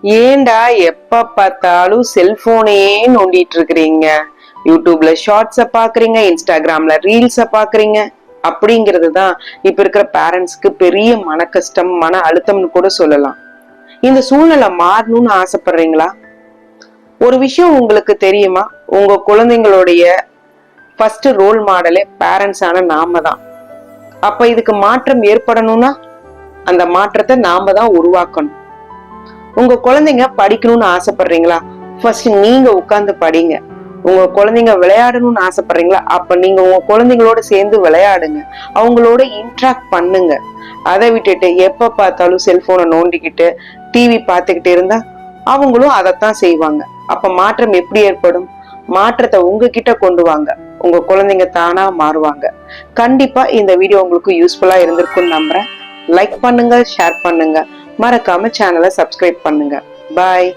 ஏண்டா எப்ப பார்த்தாலும் செல்போனையே நோண்டிட்டு இருக்கிறீங்க? யூடியூப்ல ஷார்ட்ஸ பாக்குறீங்க, இன்ஸ்டாகிராம்ல ரீல்ஸ பாக்குறீங்க. அப்படிங்கிறது தான் இப்ப இருக்கிற பேரண்ட்ஸ்க்கு பெரிய மன கஷ்டம், மன அழுத்தம்னு கூட சொல்லலாம். இந்த சூழ்நிலை மாறணும்னு ஆசைப்படுறீங்களா? ஒரு விஷயம் உங்களுக்கு தெரியுமா? உங்க குழந்தைங்களுடைய ஃபர்ஸ்ட் ரோல் மாடலே பேரண்ட்ஸ் ஆன நாம தான். அப்ப இதுக்கு மாற்றம் ஏற்படணும்னா அந்த மாற்றத்தை நாம தான் உருவாக்கணும். உங்க குழந்தைங்க படிக்கணும்னு ஆசைப்படுறீங்களா? ஃபர்ஸ்ட் நீங்க உட்கார்ந்து படிங்க. உங்க குழந்தைங்க விளையாடணும்னு ஆசைப்படுறீங்களா? அப்ப நீங்க உங்க குழந்தைங்களோட சேர்ந்து விளையாடுங்க, அவங்களோட இன்ட்ராக்ட் பண்ணுங்க. அதை விட்டுட்டு எப்ப பார்த்தாலும் செல்போனை நோண்டிக்கிட்டு டிவி பார்த்துக்கிட்டு இருந்தா அவங்களும் அதைத்தான் செய்வாங்க. அப்ப மாற்றம் எப்படி ஏற்படும்? மாற்றத்தை உங்ககிட்ட கொண்டு வாங்க, உங்க குழந்தைங்க தானா மாறுவாங்க. கண்டிப்பா இந்த வீடியோ உங்களுக்கு யூஸ்ஃபுல்லா இருந்திருக்கும்னு நம்புறேன். லைக் பண்ணுங்க, ஷேர் பண்ணுங்க, மறக்காம சேனலை சப்ஸ்கிரைப் பண்ணுங்க. பாய்.